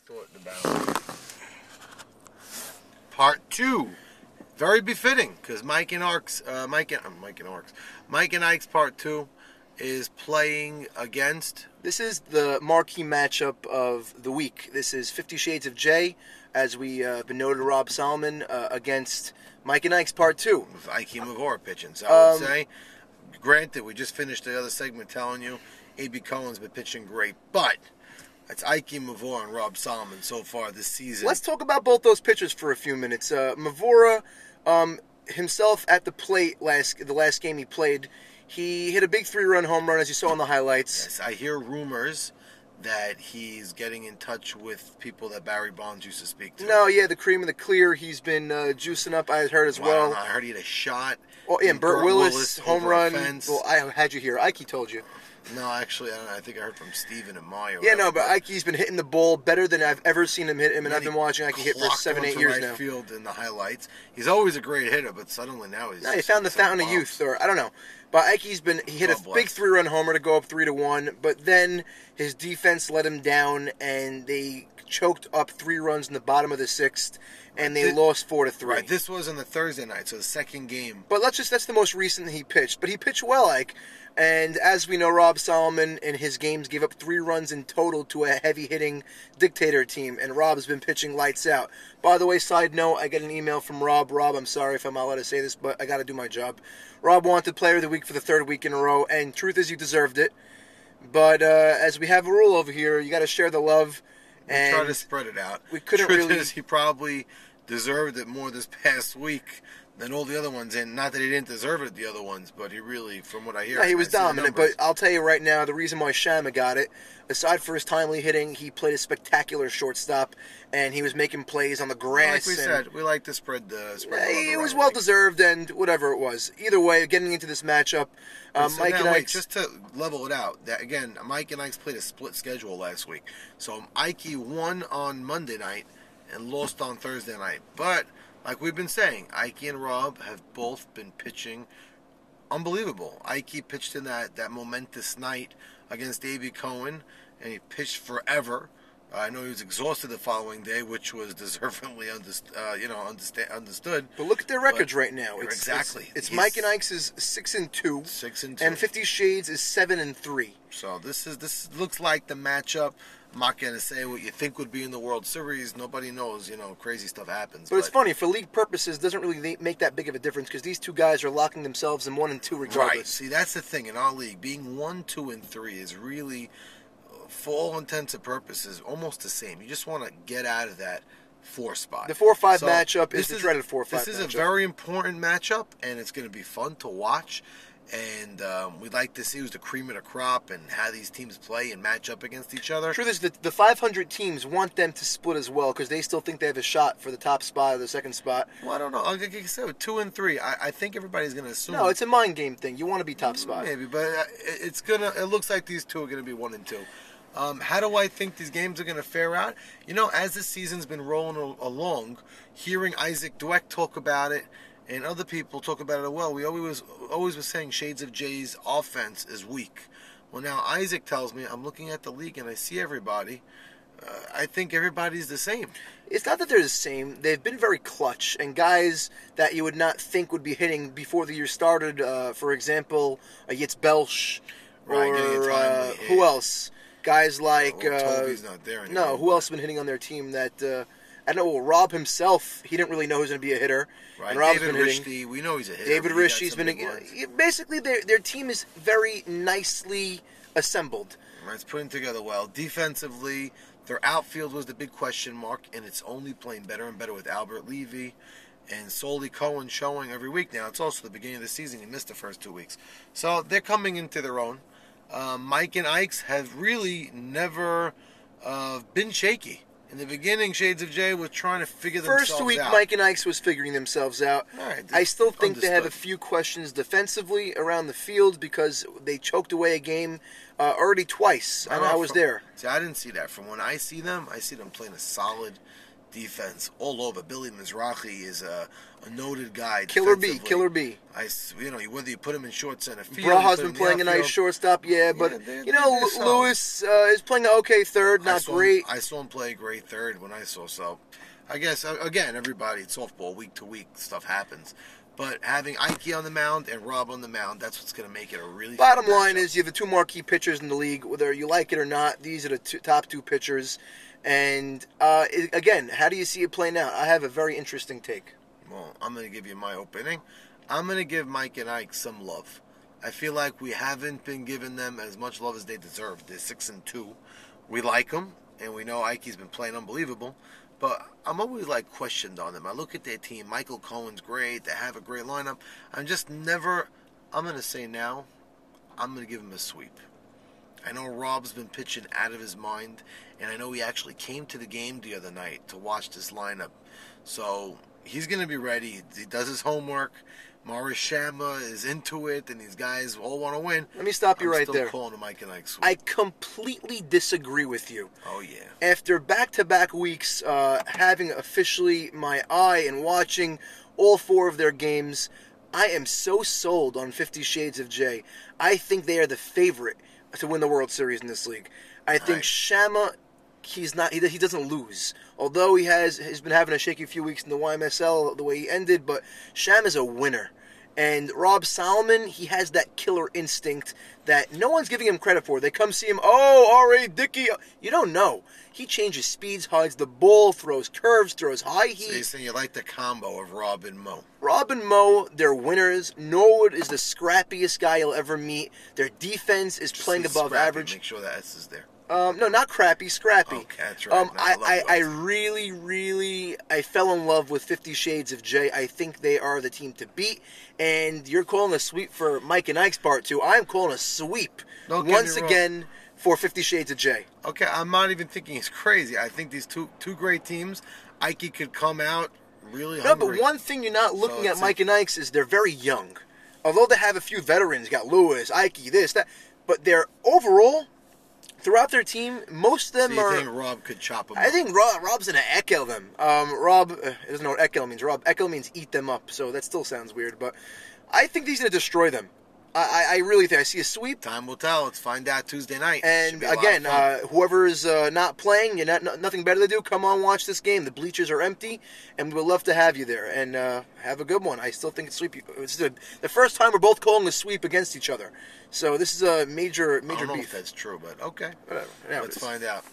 thought about it. Part 2. Very befitting, because Mike and Ikes Part 2 is playing against... This is the marquee matchup of the week. This is 50 Shades of Jay, as we been noted to Rob Solomon, against Mike and Ikes Part 2. With Ike Mavora pitching. So I would say, granted, we just finished the other segment telling you A.B. Cohen's been pitching great, but it's Ike Mavora and Rob Solomon so far this season. Let's talk about both those pitchers for a few minutes. Mavora himself at the plate the last game he played, he hit a big 3-run home run, as you saw in the highlights. Yes, I hear rumors that he's getting in touch with people that Barry Bonds used to speak to. No, yeah, the cream of the clear. He's been juicing up, I heard as well. I heard he had a shot. Oh, yeah, and Burt Willis home run. Well, I had you here. Ike told you. No, actually, I think I heard from Steven and Maya. Yeah, no, but Ike's been hitting the ball better than I've ever seen him hit him, and I've been watching Ike hit for 7-8 years now. Field in the highlights. He's always a great hitter, but suddenly now he's... No, he found the fountain of youth, or I don't know. But Ike he hit a big 3-run homer to go up 3-1, but then his defense let him down, and they choked up 3 runs in the bottom of the 6th, and they lost 4-3. Right, this was on the Thursday night, so the second game. But that's the most recent he pitched. But he pitched well, Ike. And as we know, Rob Solomon in his games gave up 3 runs in total to a heavy-hitting dictator team, and Rob's been pitching lights out. By the way, side note, I get an email from Rob. Rob, I'm sorry if I'm not allowed to say this, but I got to do my job. Rob wanted Player of the Week for the 3rd week in a row, and truth is, you deserved it. But as we have a rule over here, you got to share the love. And try to spread it out. We couldn't truth really. Is, he probably deserved it more this past week than all the other ones, and not that he didn't deserve it the other ones, but he really, from what I hear, yeah, he was dominant. But I'll tell you right now, the reason why Shama got it, aside for his timely hitting, he played a spectacular shortstop, and he was making plays on the grass. Like we said, we like to spread the. It was well deserved, and whatever it was. Either way, getting into this matchup, Mike and Ike. Just to level it out, that again, Mike and Ike played a split schedule last week, so Ike won on Monday night and lost on Thursday night, but. Like we've been saying, Ike and Rob have both been pitching unbelievable. Ike pitched in that momentous night against A.B. Cohen, and he pitched forever. I know he was exhausted the following day, which was deservedly understood. But look at their records right now. It's Mike and Ike's is 6-2. 6-2. And 50 Shades is 7-3. So this looks like the matchup. I'm not going to say what you think would be in the World Series. Nobody knows, crazy stuff happens. But it's funny, for league purposes, it doesn't really make that big of a difference because these two guys are locking themselves in 1 and 2 regardless. Right. See, that's the thing in our league. Being 1, 2, and 3 is really, for all intents and purposes, almost the same. You just want to get out of that 4 spot. The 4-5 matchup is the dreaded 4-5 This is a very important matchup, and it's going to be fun to watch. And we'd like to see who's the cream of the crop and how these teams play and match up against each other. Truth is, the 500 teams want them to split as well because they still think they have a shot for the top spot or the second spot. Well, I don't know. Like I said, with 2 and 3, I think everybody's going to assume. No, it's a mind game thing. You want to be top spot. Maybe, but it looks like these two are going to be 1 and 2. How do I think these games are going to fare out? As the season's been rolling along, hearing Isaac Dweck talk about it, and other people talk about it as well. We always was saying Shades of Jay's offense is weak. Well, now Isaac tells me, I'm looking at the league and I see everybody. I think everybody's the same. It's not that they're the same. They've been very clutch. And guys that you would not think would be hitting before the year started, for example, Yitz Belch. Or who else? Guys like... Toby's not there anymore. No, who else has been hitting on their team that... I know Rob himself, he didn't really know who's going to be a hitter. Right. And Rob's David Rishdie, we know he's a hitter. David Rishdie's been... basically, their team is very nicely assembled. Right, it's putting together well. Defensively, their outfield was the big question mark, and it's only playing better and better with Albert Levy and Solly Cohen showing every week now. It's also the beginning of the season. He missed the first 2 weeks. So they're coming into their own. Mike and Ikes have really never been shaky. In the beginning, Shades of Jay was trying to figure themselves out. First week, Mike and Ikes was figuring themselves out. Right, I still think they have a few questions defensively around the field because they choked away a game already twice, and I was there. See, I didn't see that. From when I see them playing a solid defense all over. Billy Mizrahi is a noted guy. Killer B, defensively. Killer B. Whether you put him in short center field, Braha's been playing a nice shortstop, but Lewis is playing an okay third, not great. I saw him play a great third when I saw. So, I guess again, everybody, it's softball, week to week stuff happens. But having Ike on the mound and Rob on the mound, that's what's going to make it a really. Bottom line is, you have the two marquee pitchers in the league. Whether you like it or not, these are the top two pitchers. And again, how do you see it playing out? I have a very interesting take. Well, I'm going to give you my opening. I'm going to give Mike and Ike some love. I feel like we haven't been giving them as much love as they deserve. They're 6-2. We like them, and we know Ike's been playing unbelievable. But I'm always questioned on them. I look at their team. Michael Cohen's great. They have a great lineup. I'm going to say now, I'm going to give him a sweep. I know Rob's been pitching out of his mind, and I know he actually came to the game the other night to watch this lineup. So he's going to be ready. He does his homework. Morris Shama is into it, and these guys all want to win. Let me stop you right there. I'm still calling him Mike and Ike sweep. I completely disagree with you. Oh, yeah. After back-to-back weeks, having officially my eye and watching all four of their games, I am so sold on 50 Shades of Jay. I think they are the favorite to win the World Series in this league. I think Shama, he doesn't lose. Although he's been having a shaky few weeks in the YMSL, the way he ended, but Shama's a winner. And Rob Solomon, he has that killer instinct that no one's giving him credit for. They come see him, R.A. Dickey. You don't know. He changes speeds, hides the ball, throws curves, throws high heat. So you're saying you like the combo of Rob and Mo. Rob and Mo, they're winners. Norwood is the scrappiest guy you'll ever meet. Their defense is playing above average. Make sure that S is there. No, not crappy, scrappy. Okay, that's right. I really fell in love with 50 Shades of Jay. I think they are the team to beat. And you're calling a sweep for Mike and Ike's part two. I'm calling a sweep once again for 50 Shades of Jay. Okay, I'm not even thinking it's crazy. I think these two great teams, Ike could come out really hungry. No, but one thing you're not looking at Mike and Ike's is they're very young. Although they have a few veterans, you got Lewis, Ike, this, that, but they're overall, throughout their team, most of them are... So you think Rob could chop them up? I think Rob's going to ekel them. Rob doesn't know what ekel means. Ekel means eat them up, so that still sounds weird, but I think he's going to destroy them. I really think I see a sweep. Time will tell. Let's find out Tuesday night. And again, whoever's not playing, you nothing better to do, come on, watch this game. The bleachers are empty, and we'd love to have you there. And have a good one. I still think it's sweep. It's the first time we're both calling a sweep against each other. So this is a major I don't know beef. if that's true, but okay. Whatever. Let's find out.